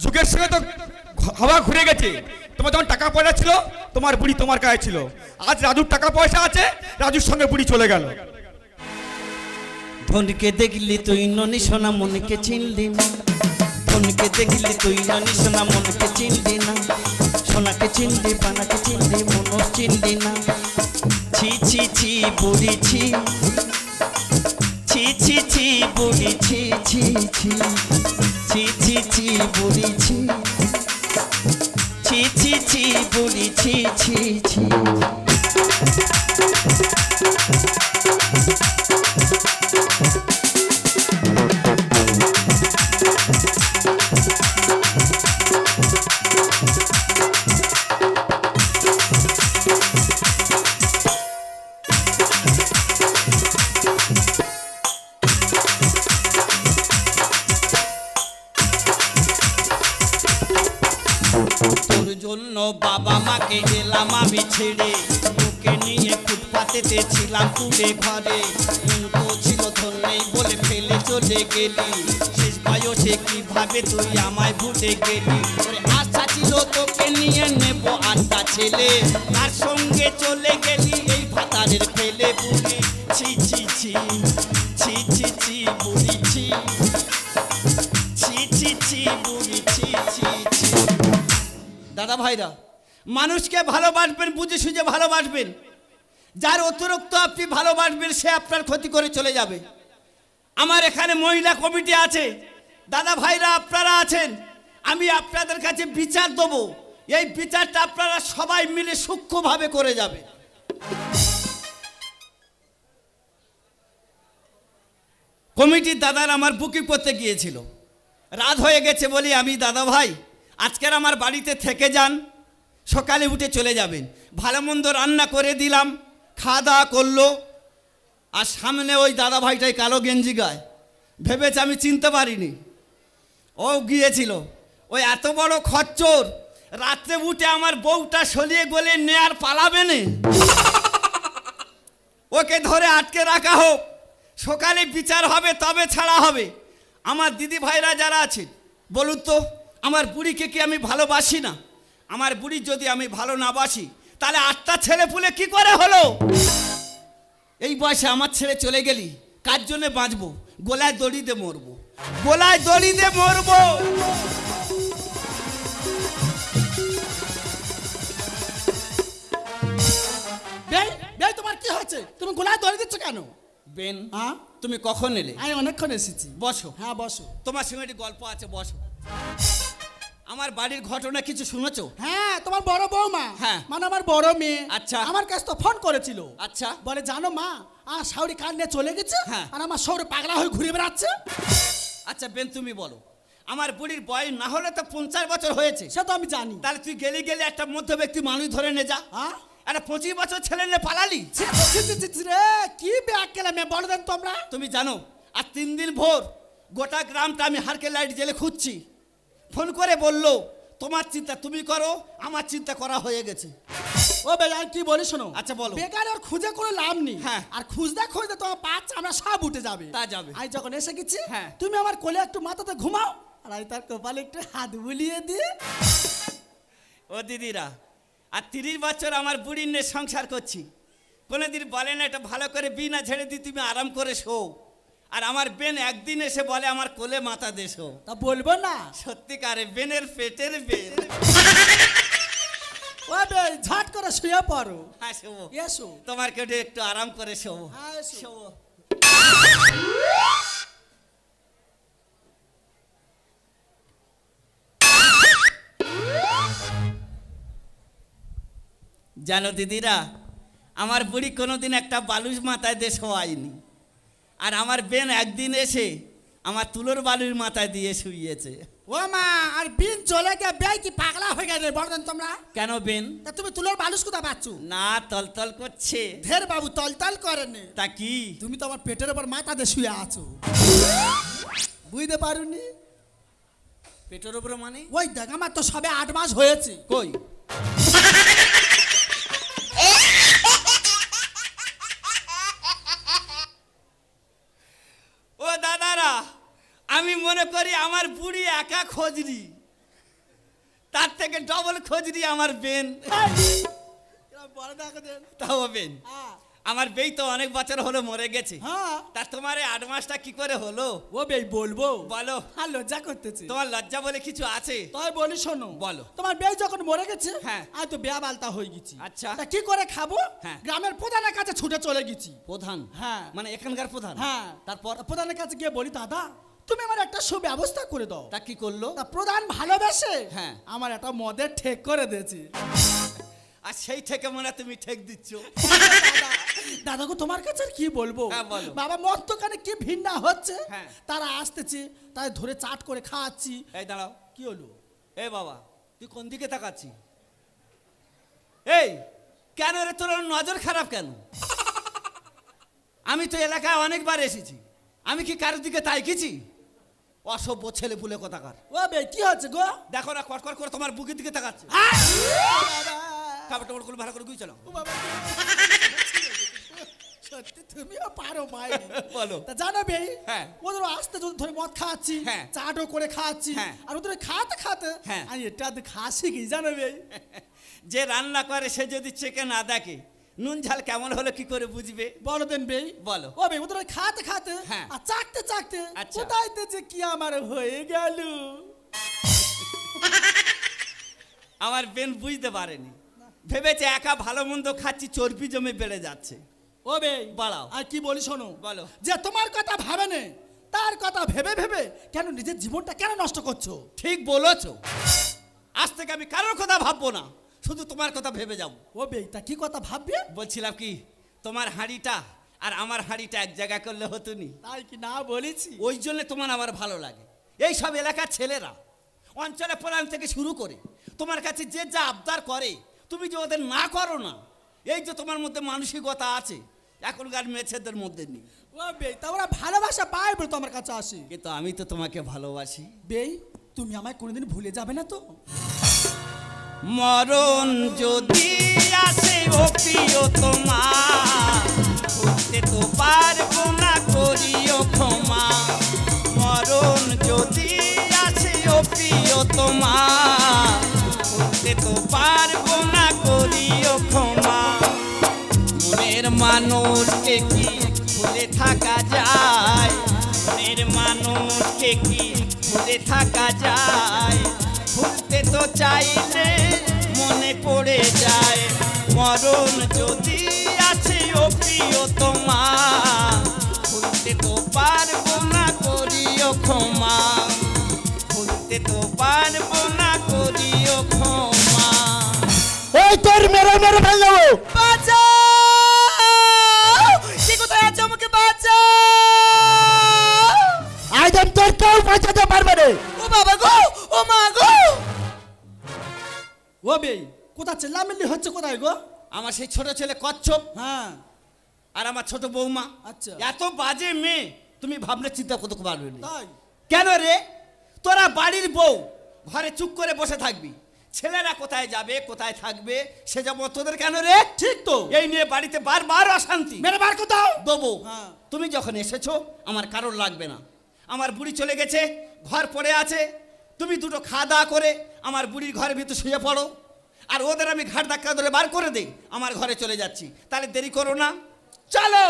যুগের সঙ্গে তো হাওয়া ঘুরে গেছে। তোমার যখন টাকা পয়সা ছিল তোমার বুড়ি তোমার কাছে ছিল, আজ রাজুর টাকা পয়সা আছে, রাজুর সঙ্গে বুড়ি চলে গেল। ধনকে দেখলি তুই ননি সোনা মনকে চিনলি না, ধনকে দেখলি তুই ননি সোনা মনকে চিনলি না, সোনাকে চিনলি পানাকে চিনলি মন চিনলি না। ছি ছি ছি বুড়ি ছি, ছি ছি ছি বুড়ি ছি ছি ছি, ছি ছি ছি বুড়ি ছি, ছি ছি ছি বুড়ি ছি ছি ছি। তোর জন্য বাবা মাকে গেলাম আমি ছেড়ে, তোকে নিয়ে ফুটপাতেতে ছিলাম তুলে ঘরে। তো ছিল ধন্যই বলে ফেলে চলে গেলি, শেষ বয়সে কিভাবে তুই আমায় ভুলে গেলি। তোরে আশা ছিল তোকে নিয়ে নেব আটটা ছেলে, তার সঙ্গে চলে গেলি এই ভাতারের ফেলে। বুড়ি ছি ছি ছি, ছি ছি ছি বুড়ি ছি, ছি ছি ছি বুড়ি ছি ছি ছি। দাদা ভাইরা, মানুষকে ভালোবাসবেন, বুঝে সুঝে ভালোবাসবেন। যার অতিরিক্ত আপনি ভালোবাসবেন সে আপনার ক্ষতি করে চলে যাবে। আমার এখানে মহিলা কমিটি আছে, দাদা ভাইরা আপনারা আছেন, আমি আপনাদের কাছে বিচার দেবো। এই বিচারটা আপনারা সবাই মিলে সূক্ষ্মভাবে করে যাবে। কমিটির দাদার আমার বুকিং করতে গিয়েছিল, রাত হয়ে গেছে বলি আমি দাদা ভাই আজকের আমার বাড়িতে থেকে যান, সকালে উঠে চলে যাবেন। ভালো মন্দ রান্না করে দিলাম, খাওয়া দাওয়া করলো। আর সামনে ওই দাদা ভাইটাই কালো গেঞ্জি গায়ে, ভেবেছে আমি চিনতে পারিনি। ও গিয়েছিল, ওই এত বড় খচ্চর রাত্রে উঠে আমার বউটা সলিয়ে গলে নেয়ার পালাবে না, ওকে ধরে আটকে রাখা হোক, সকালে বিচার হবে তবে ছাড়া হবে। আমার দিদি ভাইরা যারা আছে বলুন তো, আমার বুড়িকে কি আমি ভালোবাসি না? আমার বুড়ি যদি আমি ভালো না বাসি তাহলে আটটা ছেলে পুলে কি করে হলো? এই বয়সে আমার ছেড়ে চলে গেলি, কার জন্য বাঁচবো? গোলায় দড়ি দিয়ে মরবো, গোলায় দড়ি দিয়ে মরবো। তোমার কি হয়েছে? তুমি গোলায় দড়ি দিচ্ছ কেন? বেন, হ্যাঁ তুমি কখন এলে? আমি অনেকক্ষণ এসেছি। বসো। হ্যাঁ বসো। তোমার সঙ্গে একটি গল্প আছে, বসো। আমার বাড়ির ঘটনা কিছু শুনেছো? হ্যাঁ, তোমার বড় বৌমা, হ্যাঁ, মানে আমার বড় মেয়ে, আচ্ছা, আমার কাছে তো ফোন করেছিল। আচ্ছা, বলে জানো মা, আর শাওরি কার নিয়ে চলে গেছে, হ্যাঁ, আর আমার শাওরি পাগলা হয়ে ঘুরে বেড়াচ্ছে। আচ্ছা বেন তুমি বলো, আমার বুড়ির বয়স না হলে তো 50 বছর হয়েছে। সে তো আমি জানি। তাহলে তুই গেলি গেলে একটা মধ্য ব্যক্তি মানুষ ধরে নে যা। হ্যাঁ, একটা 25 বছর ছেলে নিয়ে পালালি। রে কি ব্যাগ গেলে মেয়ে, বলো দেন তোমরা। তুমি জানো আর 3 দিন ভোর গোটা গ্রামটা আমি হারকে লাইট জেলে খুঁজছি। ফোন করে বললো তোমার চিন্তা তুমি করো, আমার চিন্তা করা হয়ে গেছে। ও বেজান কি বলি শোনো। আচ্ছা বলো। বেকার আর খুঁজে করে লাভ নেই। হ্যাঁ, আর খুঁজতে খুঁজতে তোমার পাঁচ আমরা সব উঠে যাবে। তা যাবে। আমি যখন এসে গেছি, হ্যাঁ, তুমি আমার কোলে একটু মাথাতে ঘুমাও, আর আমি তার কপালে একটু হাত বুলিয়ে দিই। ও দিদিরা, আর 30 বছর আমার বুড়ির নিয়ে সংসার করছি, কোনোদিন বলে না এটা ভালো করে বিনা ঝেড়ে দিই তুমি আরাম করে শো। আর আমার বেন একদিন এসে বলে আমার কোলে মাথা দেশো। তা বলবো না? সত্যিকারে বেনের পেটের বেন। ও বে ঝট করে শুয়ে পড়ো। হ্যাঁ শোবো, এসো তোমার কেটে একটু আরাম করে শোবো। হ্যাঁ এসো। জানো দিদিরা, আমার বুড়ি কোনোদিন একটা বালুর মাথায় দিয়ে শোয়ায়নি, আর আমার বেন একদিন এসে আমার তুলোর বালুর মাথায় দিয়ে শুইয়েছে। ও মা, আর বিন চলে গিয়ে বেই কি পাগলা হয়ে গেলে বলতেন তোমরা? কেন বেন? তা তুমি তুলোর বালুস কোথা পাচ্ছ? না তলতল করছে। ধের বাবু তলতল করেনি। তা কি? তুমি তো আমার পেটের উপর মাথা দিয়ে শুয়ে আছো, বুঝতে পারুনি? পেটের উপর মানে? ওই দেখ আমার তো সবে 8 মাস হয়েছে। কই? ও দাদারা, আমি মনে করি আমার বুড়ি একা খোঁজরি, তার থেকে ডবল খোঁজরি আমার বেন। বড় দেখো দেন। তাও বেন, হ্যাঁ আমার বেই তো অনেক বছর হলো মরে গেছে। হ্যাঁ তা তোমার এই 8 মাসটা কি করে হলো? ও বেই বলবো, বলো। আর লজ্জা করতেছি। তোমার লজ্জা বলে কিছু আছে? তাই বলি শোনো, বলো। তোমার বেই যখন মরে গেছে, হ্যাঁ। আমি তো বেয়া বালতা হয়ে গেছি। আচ্ছা। তা কি করে খাবো? হ্যাঁ। গ্রামের প্রধানের কাছে ছুটে চলে গেছি। প্রধান? হ্যাঁ। মানে এখানকার প্রধান? হ্যাঁ। তারপর? প্রধানের কাছে গিয়ে বলি, দাদা তুমি আমার একটা সুব্যবস্থা করে দাও। তা কি করলো? তা প্রধান ভালোবেসে হ্যাঁ। আমার একটা মদের ঠেক করে দিয়েছে। আর সেই থেকে মনে তুমি ঠেক দিচ্ছ। দাদা গো তোমার কাছে আর কি বলবো? হ্যাঁ, বলো। বাবা মদ দোকানে কি ভিন্না হচ্ছে, হ্যাঁ। তারা আসতেছে, তাই ধরে চাট করে খাওয়াচ্ছি। এই দাঁড়াও, কি হলো? এ বাবা তুই কোন দিকে তাকাচ্ছি? এই কেন রে, তোর নজর খারাপ কেন? আমি তো এলাকায় অনেকবার এসেছি, আমি কি কারোর দিকে তাকিয়েছি? অসভ্য ছেলে পুলে কোথাকার। ও বে কি হচ্ছে গো? দেখো না কটকট করে তোমার বুকের দিকে তাকাচ্ছে। কাপড় টাপড় করে ভালো করে গুই চলো। ও বাবা, সত্যি তুমিও পারো ভাই। বলো। তা জানো বে, হ্যাঁ। ওদের আসতে যদি ধরে মদ খাওয়াচ্ছি, হ্যাঁ। চাটও করে খাওয়াচ্ছি, হ্যাঁ। আর ওদের খাতে খাতে হ্যাঁ। আমি এটা খাসি কি জানো বে? যে রান্না করে সে যদি চেকে না দেখে নুন ঝাল কেমন হলো কি করে বুঝবে? বলো দেন বে। বলো। ও বে ওদের খাতে খাতে হ্যাঁ। আর চাকতে চাকতে আচ্ছা। কোথায় যে কি আমার হয়ে গেল। আমার বেন বুঝতে পারেনি, ভেবেছে একা ভালো মন্দ খাচ্ছি, চর্বি জমে বেড়ে যাচ্ছে। ও বে বাড়াও। আর কি বলি শোনো, বলো। যে তোমার কথা ভাবে নে, তার কথা ভেবে ভেবে কেন নিজের জীবনটা কেন নষ্ট করছো? ঠিক বলেছো, আজ থেকে আমি কারোর কথা ভাববো না, শুধু তোমার কথা ভেবে যাব। ও বে তা কি কথা ভাববে? বলছিলাম কি, তোমার হাঁড়িটা আর আমার হাঁড়িটা এক জায়গা করলে হতো নি? তাই কি না বলেছি? ওই জন্য তোমার আমার ভালো লাগে। এই সব এলাকার ছেলেরা অঞ্চলে প্রধান থেকে শুরু করে তোমার কাছে যে যা আবদার করে, তুমি যে ওদের না করো না, এই যে তোমার মধ্যে মানসিকতা আছে, এখনকার মেয়েছেদের মধ্যে নেই। ও বে তা ওরা ভালোবাসা পায় বলে তোমার কাছে আসে। কিন্তু আমি তো তোমাকে ভালোবাসি। বেই তুমি আমায় কোনোদিন ভুলে যাবে না তো? মরণ যদি আসে ও প্রিয় তোমার, ভুলতে তো পারবো না, করিও ক্ষমা। মরণ যদি আসে ও প্রিয় তোমার, ভুলতে তো পারবো না, করিও ক্ষমা। মনের মানুষকে কি ভুলে থাকা যায়? মনের মানুষকে কি ভুলে থাকা যায়? ভুলতে তো চাইলে মনে পড়ে যায়। মরণ যদি আছে ও প্রিয় তোমার, ভুলতে তো পারবো না, করিও ক্ষমা। ভুলতে তো পারবো না, করিও ক্ষমা। এই তোর মেরে মেরে ফেল যাবো। বাঁচাও! কে কোথায় আছে, আমাকে বাঁচাও! আইদাম তোর কেউ বাঁচাতে পারবে না। ও বাবা গো, ও মা গো! ও বে কোথায় চেল্লামিল্লি হচ্ছে কোথায় গো? আমার সেই ছোট ছেলে কচ্ছপ হ্যাঁ আর আমার ছোট বৌমা, আচ্ছা। এত বাজে মেয়ে, তুমি ভাবলে চিন্তা করতে পারবে না। তাই কেন রে, তোরা বাড়ির বউ ঘরে চুপ করে বসে থাকবি, ছেলেরা কোথায় যাবে কোথায় থাকবে সে যাব তোদের কেন রে? ঠিক তো, এই নিয়ে বাড়িতে বারবার অশান্তি। মেরে বার কোথাও দেবো। হ্যাঁ। তুমি যখন এসেছো আমার কারোর লাগবে না। আমার বুড়ি চলে গেছে, ঘর পড়ে আছে, তুমি দুটো খাওয়া দাওয়া করে আমার বুড়ির ঘরের ভিতর শুয়ে পড়ো, আর ওদের আমি ঘাট ধাক্কা ধরে বার করে দিই, আমার ঘরে চলে যাচ্ছি। তাহলে দেরি করো না, চলো।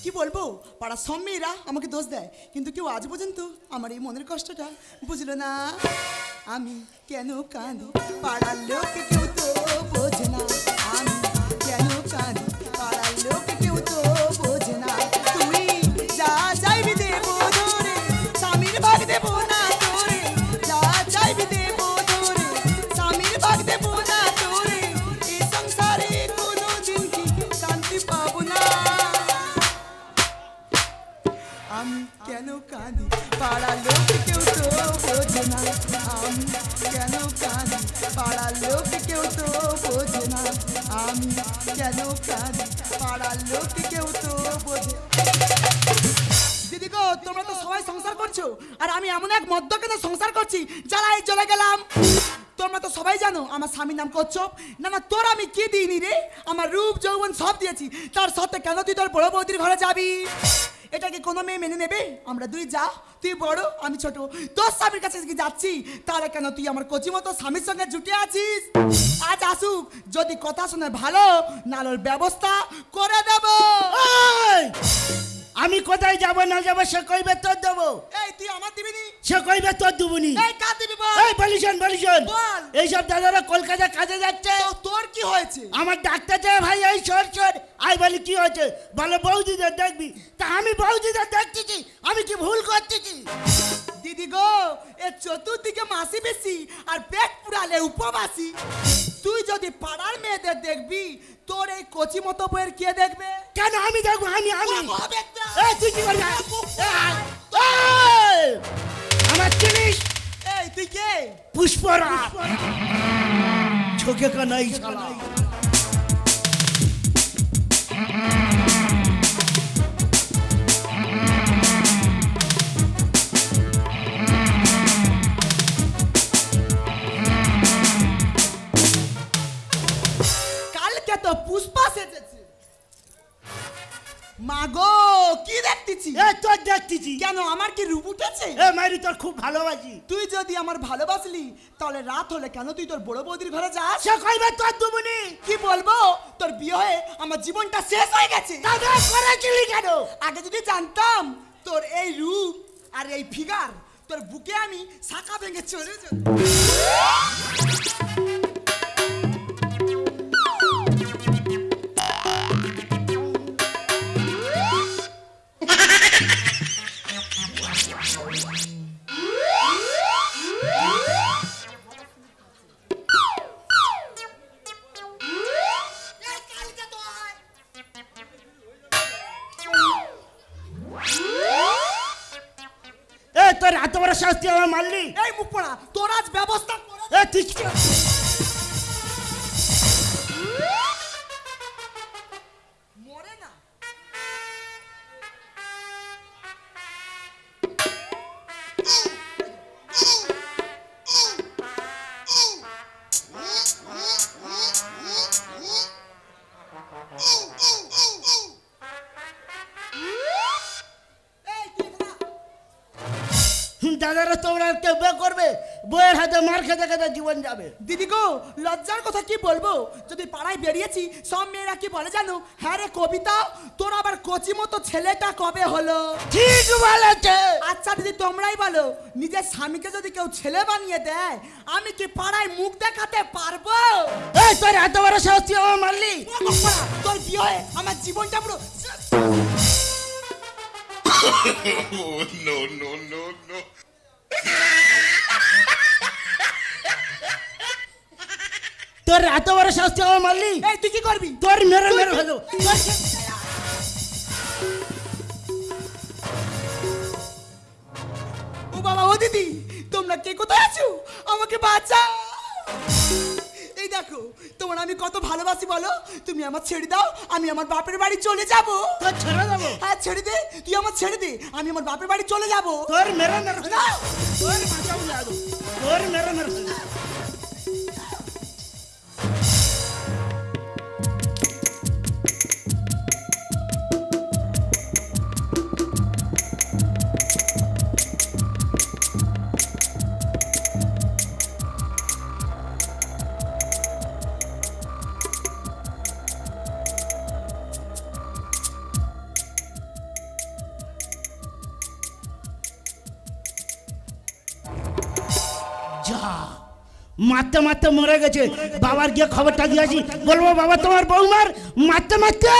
কি বলবো, পাড়ার সব মেয়েরা আমাকে দোষ দেয়, কিন্তু কেউ আজ পর্যন্ত আমার এই মনের কষ্টটা বুঝলো না। আমি কেন কাঁদি, পাড়ার লোক কেউ তো বোঝে না। আমি কেন কাঁদি, পাড়ার লোক কেউ তো বোঝে না। তুই যা চাইবি দেবো ধরে, স্বামীর ভাগ দেবো না তোরে। যা চাইবি দেবো ধরে, স্বামীর ভাগ দেবো না তোরে। এই সংসারে কোনো দিন কি শান্তি পাবো না। আমি কেন কাঁদি, পাড়ার লোক কেউ তো বোঝে না। আমি কেন কাঁদি, পাড়ার লোক কেউ তো বোঝে না। আমি কেন কাঁদি, পাড়ার লোক কেউ তো বোঝে। দিদি গো তোমরা তো সবাই সংসার করছো আর আমি এমন এক মদ্যকেনে সংসার করছি জ্বালাই জ্বলে গেলাম। তোমরা তো সবাই জানো আমার স্বামীর নাম কচ্ছপ। না না তোর আমি কি দিইনি রে, আমার রূপ যৌবন সব দিয়েছি, তার সাথে কেন তুই তোর বড় বৌদির ঘরে যাবি? এটা কি কোনো মেয়ে মেনে নেবে? আমরা দুই যা, তুই বড় আমি ছোট, তোর স্বামীর কাছে কি যাচ্ছি, তাহলে কেন তুই আমার কচি মতো স্বামীর সঙ্গে জুটে আছিস? আজ আসুক, যদি কথা শুনে ভালো নালোর ব্যবস্থা করে দেব। আমি কোথায় যাব না যাব সে কইবে তোর দেবো। এই তুই আমার দিবি নি? সে কইবে তোর দেবনি। এই কার দিবি বল? এই বলিশন বল। এইসব দাদারা কলকাতা কাজে যাচ্ছে। তো তোর কি হয়েছে? আমার ডাক্তার যে ভাই এই সর আই বলি কি হয়েছে, বলে বৌদিদের দেখবি। তা আমি বৌদিদের দেখতেছি, আমি কি ভুল করতেছি? দিদি গো এ চতুর্দিকে মাসি বেশি আর পেট পুরালে উপবাসী। তুই যদি পাড়ার মেয়েদের দেখবি, তোর এই কচি মতো বইয়ের কে দেখবে? কেন আমি দেখবো? আমি তুই কি করবি? আমার চিনিস? এই তুই কে? পুষ্পরাজ। চোখে কানাই শালা। কালকে তো পুষ্পা সেজেছে। মাগো কি দেখতেছি? এ তোর দেখতেছি। কেন আমার কি রূপ উঠেছে? এ মারি তোর খুব ভালোবাসি। তুই যদি আমার ভালোবাসলি তাহলে রাত হলে কেন তুই তোর বড় বৌদির ঘরে যাস? সে কইবে তোর দুবনি। কি বলবো, তোর বিয়ে হয়ে আমার জীবনটা শেষ হয়ে গেছে। দাদা করেছিলি কেন? আগে যদি জানতাম তোর এই রূপ আর এই ফিগার, তোর বুকে আমি শাখা ভেঙে চলে যেতাম। তোর এত বড় শাস্তি আমার মারলি? এই মুখ পড়া, তোর আজ ব্যবস্থা করে। এ তুই মরে না। দাদারা তোমরা কেউ বে করবে, বইয়ের হাতে মার খেতে খেতে জীবন যাবে। দিদি গো লজ্জার কথা কি বলবো, যদি পাড়ায় বেরিয়েছি সব মেয়েরা কি বলে জানো? হ্যাঁ রে কবিতা, তোর আবার কচি মতো ছেলেটা কবে হলো? ঠিক বলেছে। আচ্ছা দিদি তোমরাই বলো, নিজের স্বামীকে যদি কেউ ছেলে বানিয়ে দেয়, আমি কি পাড়ায় মুখ দেখাতে পারবো? এই তোর এত বড় শাস্তি আমার মারলি? তোর বিয়ে হয়ে আমার জীবনটা পুরো no. তোর এত বড় শাস্তি আমার মারলি? এই তুই কি করবি? তোর মেরে হলো। ও বাবা ও দিদি তোমরা কে কোথায় আছো? আমাকে বাঁচাও। এই দেখো তোমার আমি কত ভালোবাসি বলো, তুমি আমার ছেড়ে দাও, আমি আমার বাপের বাড়ি চলে যাব। তোর ছেড়ে দেবো? হ্যাঁ ছেড়ে দে, তুই আমার ছেড়ে দে, আমি আমার বাপের বাড়ি চলে যাব। তোর মেরে তোর বাঁচাও লাগো, তোর মেরে মারতে মারতে মরে গেছে। বাবার গিয়ে খবরটা দিয়েছি, বলবো বাবা তোমার বৌমার মারতে মারতে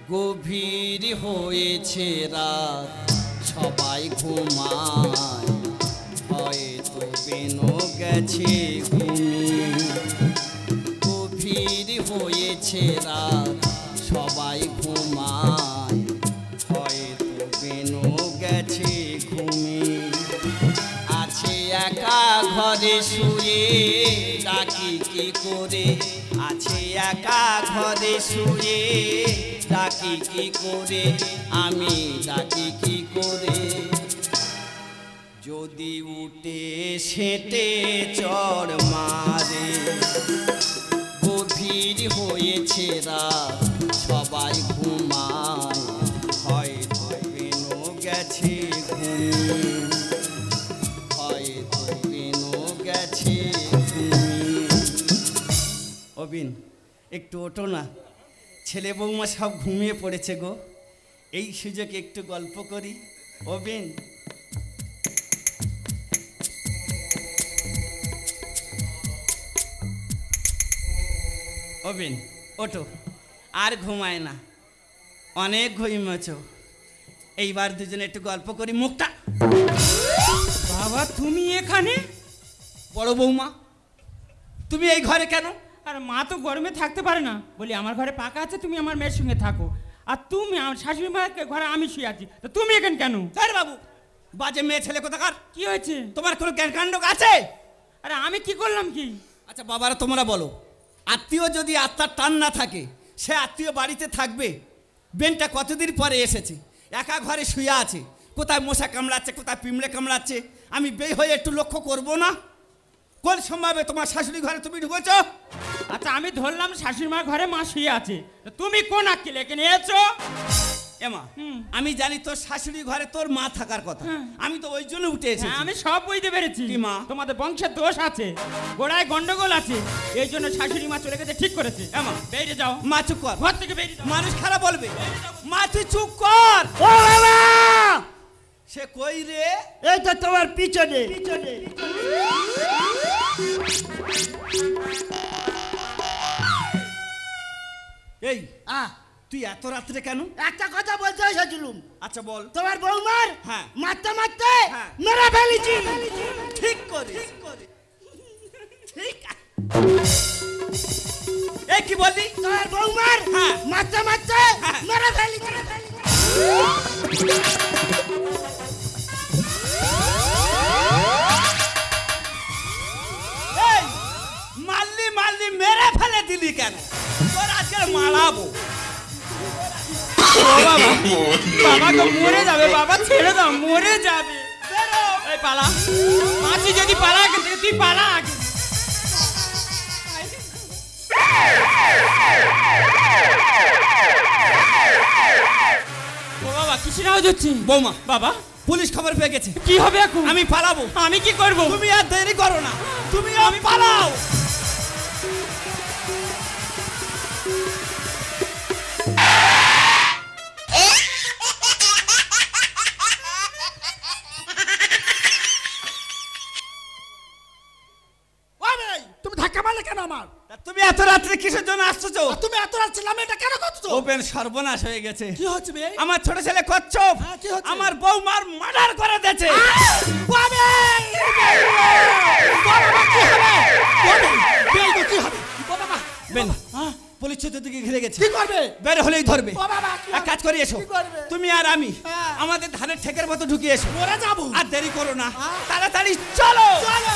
গভীর হয়েছে রাত সবাই ঘুমায় হয়তো বেনো গেছে ঘুমিয়ে গভীর হয়েছে রাত সবাই ঘুমায় হয়তো বেনো গেছে ঘুমিয়ে আছে একা ঘরে শুয়ে ডাকি কি করে আছে একা ঘরে শুয়ে ডাকি কি করে আমি ডাকি কি করে যদি উঠে সেটে চড় মারে গভীর হয়েছে রাত সবাই ঘুমায় হয়তো বেনো গেছে ঘুমিয়ে হয়তো বেনো গেছে ঘুমিয়ে অবিন একটু ওঠো না ছেলে বৌমা সব ঘুমিয়ে পড়েছে গো এই সুযোগে একটু গল্প করি অবিন অবিন ওঠো আর ঘুমায় না অনেক ঘুমিয়েছ এইবার দুজনে একটু গল্প করি মুখটা বাবা তুমি এখানে? বড় বৌমা তুমি এই ঘরে কেন? আর মা তো গরমে থাকতে পারে না বলি আমার ঘরে পাকা আছে তুমি আমার মেয়ের সঙ্গে থাকো আর তুমি আমার শাশুড়ি মায়ের ঘরে আমি শুয়ে আছি তো তুমি এখানে কেন? আরে বাবু বাজে মেয়ে ছেলে কোথাকার কি হয়েছে? তোমার কোনো জ্ঞানকাণ্ড আছে? আরে আমি কি করলাম কি? আচ্ছা বাবারা তোমরা বলো আত্মীয় যদি আত্মার টান না থাকে সে আত্মীয় বাড়িতে থাকবে বেনটা কতদিন পরে এসেছে একা ঘরে শুয়ে আছে কোথায় মশা কামড়াচ্ছে কোথায় পিঁমড়ে কামড়াচ্ছে আমি বের হয়ে একটু লক্ষ্য করবো না কোন সম্ভাবে তোমার শাশুড়ি ঘরে তুমি ঢুকেছ? আচ্ছা আমি ধরলাম শাশুড়ি মার ঘরে মা শুয়ে আছে তো তুমি কোন আক্কেলে এখানে এসেছো? এমা আমি জানি তোর শাশুড়ি ঘরে তোর মা থাকার কথা আমি তো ওই জন্য উঠে এসেছি আমি সব বুঝতে পেরেছি কি মা? তোমাদের বংশের দোষ আছে গোড়ায় গন্ডগোল আছে এই জন্য শাশুড়ি মা চলে গেছে ঠিক করেছে এমা বেরিয়ে যাও মা চুপ কর ঘর থেকে বেরিয়ে যাও মানুষ খারাপ বলবে মা তুই চুপ কর ও বাবা সে কই রে এই তো তোমার পিছনে এই আহ, তুই এত রাত্রে কেন? একটা কথা বলতে এসেছিলুম আচ্ছা বল তোমার বৌমার হ্যাঁ। মারতে মারতে হ্যাঁ। মেরে ফেলেছি ঠিক করে ঠিক এই কি বললি? তোমার বৌমার হ্যাঁ। মারতে মারতে হ্যাঁ। মেরে ফেলেছি এই মারলি মেরে ফেলে দিলি কেন? তোর আজকে মারাবো বাবা তো মরে যাবে বাবা ছেড়ে দাও মরে যাবে এই পালা মাছি যদি পালা আগে থেকে, তুই পালা আগে ও বাবা কিছু আওয়াজ হচ্ছে বৌমা বাবা পুলিশ খবর পেয়ে গেছে কি হবে এখন? আমি পালাবো আমি কি করব? তুমি আর দেরি করো না তুমি আমি পালাও তুমি ধাক্কা মারলে কেন আমার? তা তুমি এত রাত্রে কিসের জন্য আসছো? আর তুমি এত রাত ছিলাম এটা কেন করছো? ওপেন সর্বনাশ হয়ে গেছে কি হচ্ছে বে? আমার ছোট ছেলে কচ্ছপ হ্যাঁ, কি হচ্ছে? আমার বৌমার মার্ডার করে দিয়েছে বেন পুলিশ চতুর্দিকে ঘিরে গেছে কি করবে? বের হলেই ধরবে ও বাবা, কি এক কাজ করি এসো কি করবে? তুমি আর আমি হ্যাঁ। আমাদের ধানের ঠেকের মতো ঢুকিয়ে এসো মরে যাবো। আর দেরি করো না হ্যাঁ। তাড়াতাড়ি চলো চলো।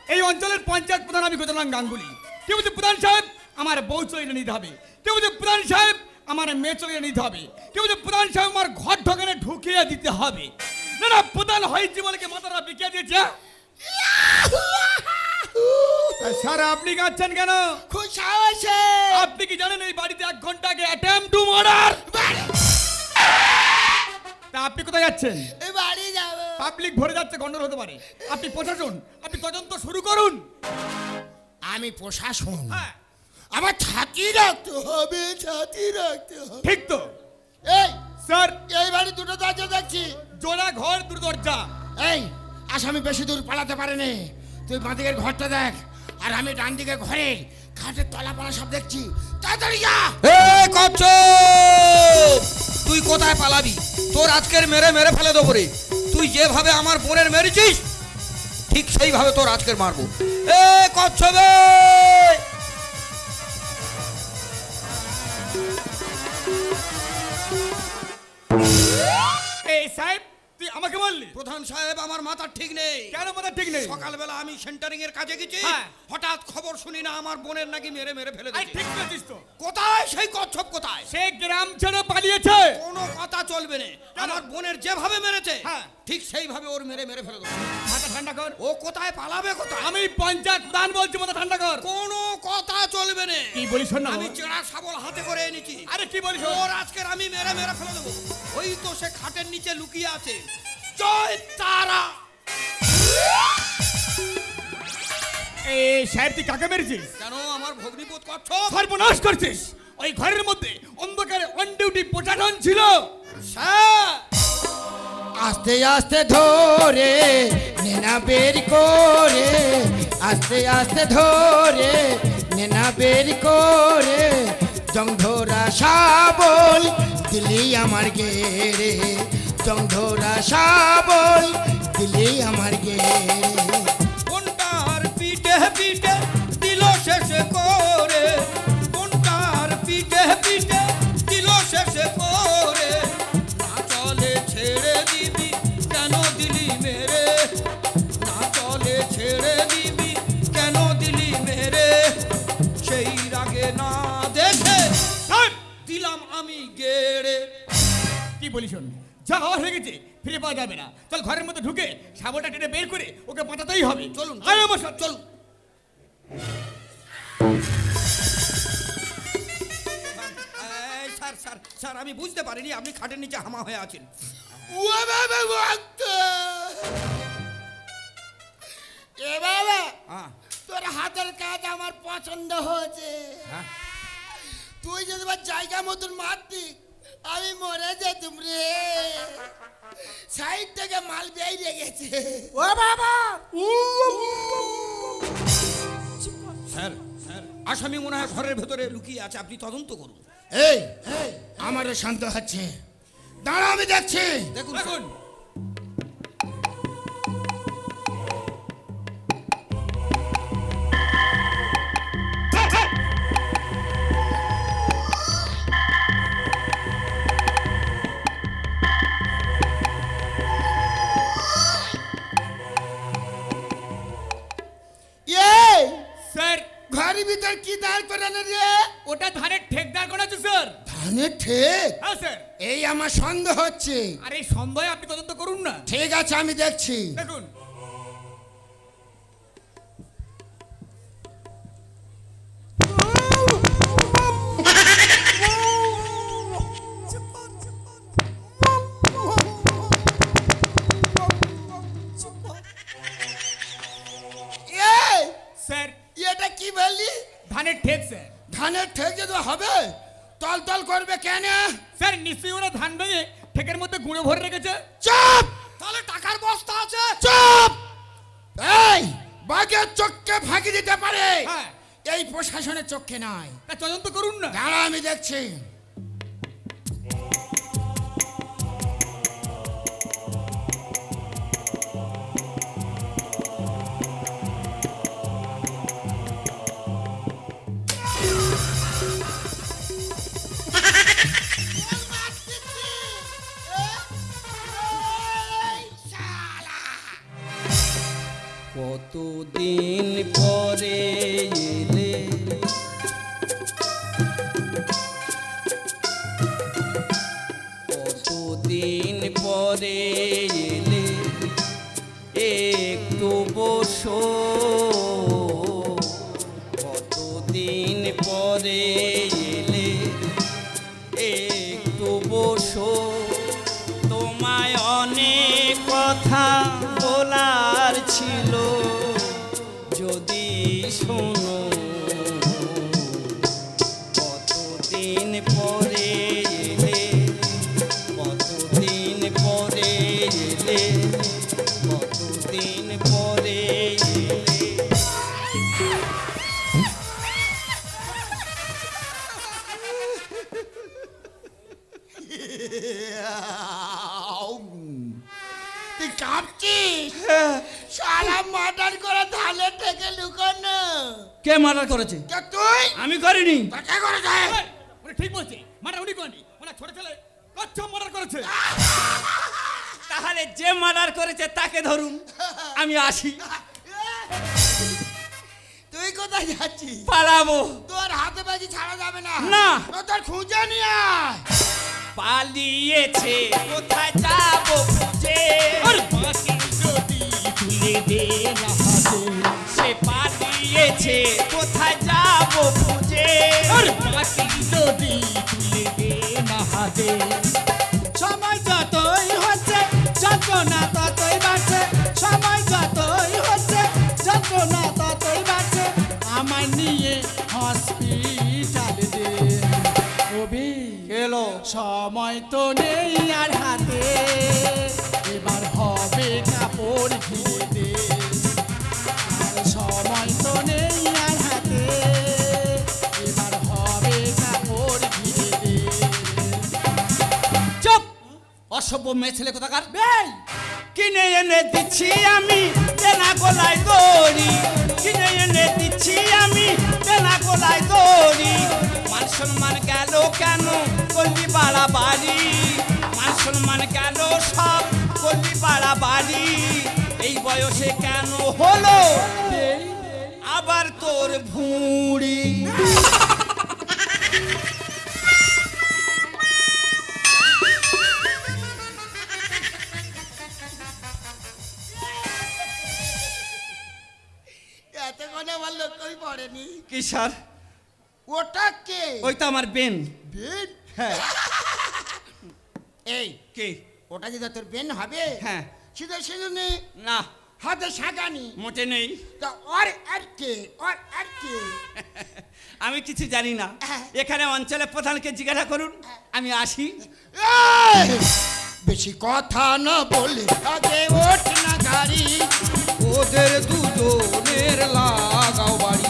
এই অঞ্চলের পঞ্চায়েত প্রধান আমি গোতলাম গাঙ্গুলি কি বলছি প্রধান সাহেব আমার বউ চলে নিতে হবে, কেউ বলছে প্রধান সাহেব আমার মেয়ে চলে নিতে হবে, কেউ বলছে প্রধান সাহেব আমার ঘর ঢোকানে ঢুকিয়ে দিতে হবে। না না, প্রধান হয়েছে বলে কি মাথাটা বিকিয়ে দিয়েছে? স্যার আপনি কাঁদছেন কেন? খুব সাহসে। আপনি কি জানেন এই বাড়িতে 1 ঘন্টা আগে অ্যাটেম্প টু মার্ডার? তা আপনি কোথায় যাচ্ছেন? এই বাড়ি যাব। পাবলিক ভরে যাচ্ছে, গন্ডগোল হতে পারে। আপনি প্রশাসন, আপনি তদন্ত শুরু করুন। আমি প্রশাসন, হ্যাঁ আমার ছাতি রাখতে হবে, ছাতি রাখতে হবে। ঠিক তো। এই স্যার এই বাড়ি দুটো দরজা দেখছি। জোড়া ঘর, দুটো দরজা। এই আসামি বেশি দূর পালাতে পারেনি। তুই বাঁ দিকের ঘরটা দেখ, আর আমি ডান দিকের ঘরের খাটের তলাপালা সব দেখছি। তাড়াতাড়ি যা। এই কচ্ছপ, তুই কোথায় পালাবি? তোর আজকের মেরে মেরে ফেলে দেবো রে। তুই যেভাবে আমার বোনের মেরেছিস ঠিক সেইভাবে তোর আজকের মারবো। এই কচ্ছপ, এই সাহেব তুই আমাকে বললি? প্রধান সাহেব আমার মাথা ঠিক নেই। কেন মাথা ঠিক নেই? সকালবেলা আমি সেন্টারিং এর কাজে গেছি, হ্যাঁ। হঠাৎ খবর শুনি না আমার বোনের নাকি মেরে মেরে ফেলে আই দিয়েছে। ঠিক বলেছিস তো। কোথায় সেই কচ্ছপ, কোথায়? সে গ্রাম ছেড়ে পালিয়েছে। কোনো কথা চলবে না। আমার বোনের যেভাবে মেরেছে হ্যাঁ। ঠিক সেইভাবে ওর মেরে মেরে ফেলে দেবো। মাথা ঠান্ডা কর। ও কোথায় পালাবে, কোথায়? আমি পঞ্চায়েত প্রধান বলছি, মাথা ঠান্ডা কর। কোনো কথা চলবে না। কি বলিস শোন না। আমি চেড়া শাবল হাতে করে এনেছি। আরে কি বলিস? ওর আজকের আমি মেরে মেরে ফেলে দেবো। ওই তো সে খাটের নিচে লুকিয়ে আছে। জয় তারা। এই সাহেব তুই কাকে মেরেছিস? কেন আমার ভগ্নিপত কচ্ছপ? সর্বনাশ করছিস। ওই ঘরের মধ্যে অন্ধকারে অন ডিউটি প্রশাসন ছিল। স্যার আস্তে আস্তে ধরে নেনা বের করে, আস্তে আস্তে ধরে নেনা বের করে, জংধরা শাবল দিলি আমার গেরে, জংধরা শাবল দিলি আমার গেরে। কোনটার পিঠে পিঠে দিল শেষে করে, কোনটার পিঠে পিঠে দিল শেষে করে। না চলে ছেড়ে দিবি কেন দিলি মেরে, না চলে ছেড়ে দিবি কেন দিলি মেরে। সেই রাগে না দেখে দিলাম আমি গেড়ে। কি বলিস শোন, যা হওয়া হয়ে গেছে ফিরে পাওয়া যাবে না। চল ঘরের মধ্যে ঢুকে সাবলটা টেনে বের করে ওকে বাঁচাতেই হবে। চলুন, আয় আমার সাথে। চলুন। এই, স্যার স্যার স্যার আমি বুঝতে পারিনি আপনি খাটের নিচে হামা হয়ে আছেন। ও বাবা ভক্ত, এ বাবা হ্যাঁ তোর হাতের কাজ আমার পছন্দ হয়েছে। হ্যাঁ তুই যদি বা জায়গা মতন মারতি আমি মরে যেতুম রে। সাইড থেকে মাল বেরিয়ে গেছে। ও বাবা স্যার স্যার আসামি মনে হয় ঘরের ভেতরে লুকিয়ে আছে, আপনি তদন্ত করুন। এই আমার শান্ত হচ্ছে, দাঁড়া আমি দেখছি। দেখুন দেখুন এই স্যার, ঘরের ভিতর কি দাঁড় করানো রে? ওটা ধানের ঠেকদার করা আছে স্যার। ধানের ঠিক? হ্যাঁ স্যার। এই আমার সন্দেহ হচ্ছে। আর এই সন্দেহে আপনি তদন্ত করুন না। ঠিক আছে আমি দেখছি। দেখুন এই স্যার, এটা কি বললি? ধানের ঠেক স্যার। ধানের ঠেক যদি হবে তল তল করবে কেন? স্যার নিশ্চয়ই ওরা ধান ভেঙে ঠেকের মধ্যে গুঁড়ো ভরে রেখেছে। চুপ! তাহলে টাকার বস্তা আছে। চুপ! এই বাঘের চোখকে ফাঁকি দিতে পারে, হ্যাঁ। এই প্রশাসনের চোখে নয়। তা তদন্ত করুন না। দাঁড়া আমি দেখছি। কতদিন পরে এলে কে মার্ডার করেছে? কে তুই? আমি করিনি। কে করেছে? এই, উনি ঠিক বলছে, মার্ডার উনি করেনি, ওনার ছোট ছেলে কচ্ছপ মার্ডার করেছে। তাহলে যে মার্ডার করেছে তাকে ধরুন, আমি আসি। তুই কোথায় যাচ্ছিস? পালাবো। তোর হাতে বাজি ছাড়া যাবে না। না। তোর খুঁজে নিয়ে আয়। পালিয়েছে, কোথায় যাবো খুঁজে? আর বাকি যদি তুলে দে না হাতে, সে পালিয়েছে, কোথায় যাবো খুঁজে? আর বাকি যদি তুলে দে না হাতে, সময় যতই হচ্ছে যন্ত্রণা ততই বাড়ছে, সময় যতই হচ্ছে যন্ত্রণা ততই বাড়ছে, আমার নিয়ে হসপিটালে দে। কবি এলো সময় তো নেই আর হাতে, এবার হবে কাপড় ঘিরে দে। আর সময় তো নেই আর হাতে, এবার হবে কাপড় ঘিরে দে। চুপ! অসভ্য মেয়ে ছেলে কোথাকার। বেই কিনে এনে দিচ্ছি আমি তেনা গলায় দড়ি, কিনে এনে দিচ্ছি আমি তেনা গলায় দড়ি। মান সম্মান গেল কেন করলি বাড়াবাড়ি, মান সম্মান গেল সব করলি বাড়াবাড়ি। এই বয়সে কেন হলো আবার তোর ভুঁড়ি? এতক্ষণে আমার লক্ষ্যই পড়েনি। কি স্যার? ওটা কে? ওই তো আমার বেন। বেন? হ্যাঁ। এই কে? ওটা যদি তোর বেন হবে, হ্যাঁ। শুধু শুধু নে, না, হাতে সাগানি মোটে নেই। তা ওর আর কে? ওর আর কে? আমি কিছু জানি না। এখানে অঞ্চলের প্রধানকে জিজ্ঞাসা করুন, আমি আসি। এই, বেশি কথা না বলে আগে ওঠ না গাড়ি। ওদের দুজনের লাগাও বাড়ি,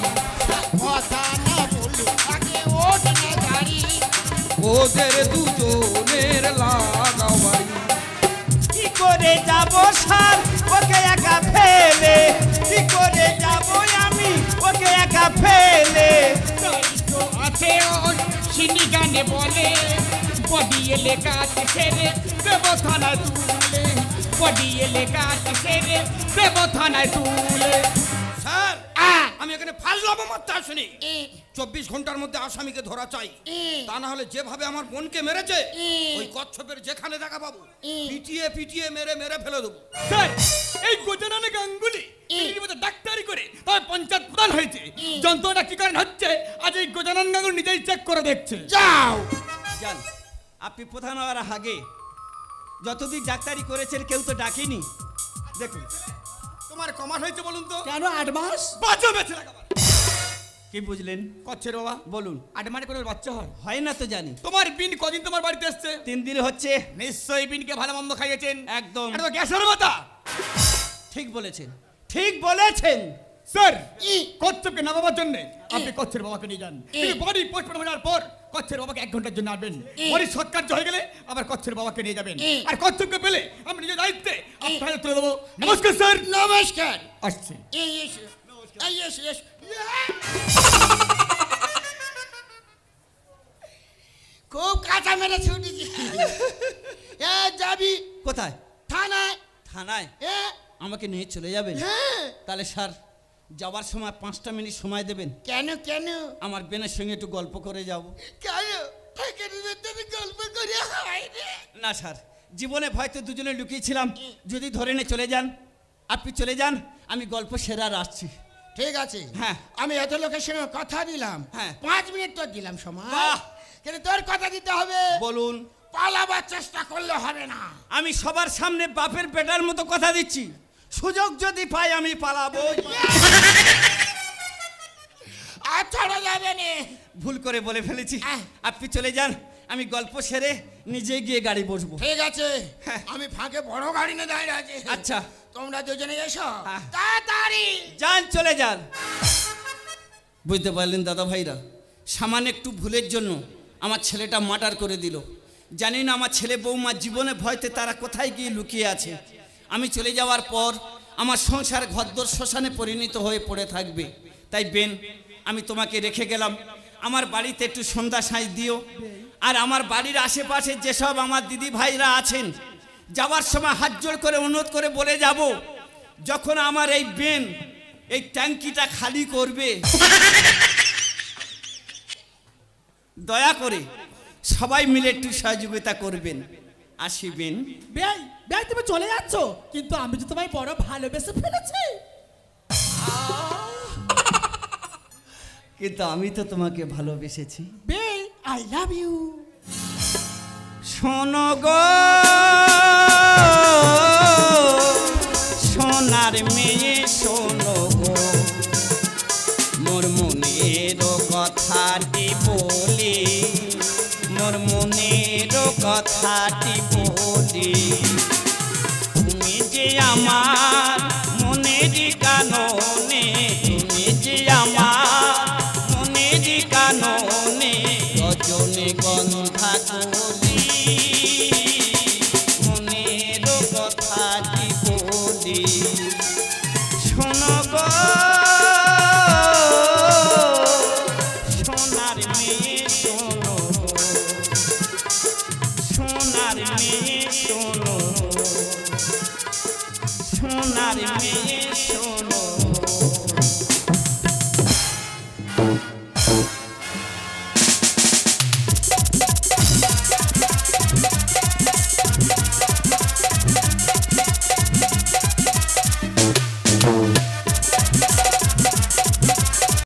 কথা না বলে আগে ওঠ না গাড়ি। ওদের দুজনের লাগাও বাড়ি। কি করে যাব স্যার ওকে একা ফেলে, কি করে যাব আমি ওকে একা ফেলে? তো আছে ওর সিনি গানে বলে, বডি এলাকা ছেড়ে দেব থানায় তুলে, বডি এলাকা ছেড়ে দেব থানায় তুলে। স্যার, আমি এখানে ফাজলামো মারতে আসিনি। 24 ঘন্টার মধ্যে আসামিকে ধরা চাই, তা না হলে যেভাবে আমার বোনকে মেরেছে ওই কচ্ছপের যেখানে দেখা পাবো পিটিয়ে পিটিয়ে মেরে মেরে ফেলে দেবো। স্যার, এই গজাননে গাঙ্গুলি ডাক্তারি করে তবে পঞ্চায়েত প্রধান হয়েছে, যন্ত্রণা কি কারণ হচ্ছে আজ এই গজানন গাঙ্গুলি নিজেই চেক করে দেখছে। যাও। জান, আপনি প্রধান হওয়ার আগে যতদিন ডাক্তারি করেছেন কেউ তো ডাকেনি। দেখুন, তোমার কমাস হয়েছে বলুন তো? কেন 8 মাস? বাচ্চা বেঁচে রাখা কি বুঝলেন? কচ্ছের বাবা, বলুন। আটমারি করে বাচ্চা হয়? হয় না তো জানি। তোমার বিন কদিন তোমার বাড়িতে এসছে? 3 দিন হচ্ছে। নিশ্চয়ই বিনকে ভালো মন্দ খাইয়েছেন। একদম। এটা তো গ্যাসের মাথা। ঠিক বলেছেন, ঠিক বলেছেন। স্যার, কচ্ছপকে নামাবার জন্য আপনি কচ্ছের বাবাকে নিয়ে যান। কিন্তু বডি পোস্টমর্টম হওয়ার পর কচ্ছের বাবাকে 1 ঘন্টার জন্য আনবেন। বডি সৎকার্য হয়ে গেলে আবার কচ্ছের বাবাকে নিয়ে যাবেন। আর কচ্ছপকে পেলে আমি নিজের দায়িত্বে আপনাকে তুলে দেবো। নমস্কার স্যার। নমস্কার। আসছি। এই এসো, এই এসো, এসো। খুব কাঁচা মেরে ছুটেছি। এ যাবি কোথায়? থানায়। থানায়? এ আমাকে নিয়ে চলে যাবেন? হ্যাঁ। তাহলে স্যার যাওয়ার সময় 5টা মিনিট সময় দেবেন? কেন কেন? আমার বেনের সঙ্গে একটু গল্প করে যাব। কেন? এখানে ভেতরে গল্প করে হয় রে। না স্যার, জীবনে ভয়তো দুজনে লুকিয়েছিলাম, যদি ধরে নিয়ে চলে যান, আপনি চলে যান, আমি গল্প সেরে আর আসছি। ঠিক আছে। হ্যাঁ। আমি এত লোকের সঙ্গে কথা দিলাম। হ্যাঁ। 5 মিনিট তো দিলাম সময়। বাহ। কিন্তু তোর কথা দিতে হবে। বলুন। পালাবার চেষ্টা করলে হবে না। আমি সবার সামনে বাপের বেটার মতো কথা দিচ্ছি, সুযোগ যদি পাই আমি পালাবো। আর ছাড়া যাবে না। ভুল করে বলে ফেলেছি, আহ। আপনি চলে যান, আমি গল্প সেরে নিজে গিয়ে গাড়ি বসবো। ঠিক আছে। হ্যাঁ। আমি ফাঁকে বড় গাড়ি নিয়ে দাঁড়িয়ে আছি। আচ্ছা। তোমরা দুজনে এসো হ্যাঁ। তাড়াতাড়ি। যান, চলে যান। বুঝতে পারলেন দাদা ভাইরা, সামান্য একটু ভুলের জন্য আমার ছেলেটা মার্ডার করে দিল। জানি না আমার ছেলে বৌমার জীবনে ভয়তে তারা কোথায় গিয়ে লুকিয়ে আছে। আমি চলে যাওয়ার পর আমার সংসার ঘরদোর শ্মশানে পরিণত হয়ে পড়ে থাকবে। তাই বেন, আমি তোমাকে রেখে গেলাম, আমার বাড়িতে একটু সন্ধ্যা সাঁজ দিও। আর আমার বাড়ির আশেপাশে যেসব আমার দিদি ভাইরা আছেন, যাওয়ার সময় হাত জোড় করে অনুরোধ করে বলে যাব, যখন আমার এই বেন এই ট্যাঙ্কিটা খালি করবে, দয়া করে সবাই মিলে একটু সহযোগিতা করবেন। আসিবেন। বেয়াই বেয়াই তুমি চলে যাচ্ছ, কিন্তু আমি তো তোমায় বড় ভালোবেসে ফেলেছি। কিন্তু আমি তো তোমাকে ভালোবেসেছি। বেয়াই আই লাভ ইউ। শোনো গো সোনার মেয়ে, শোনো গো মোর মনের কথাটি বলি, মোর মনের কথাটি বলি। তুমি যে আমার মনের কাননে, তুমি যে আমার মনের কাননে রজনী গন্ধা কলি, মনের কথাটি বলি। শোনো গো সোনার মেয়ে, শোনো সোনার মেয়ে, শোনো সোনার মেয়ে।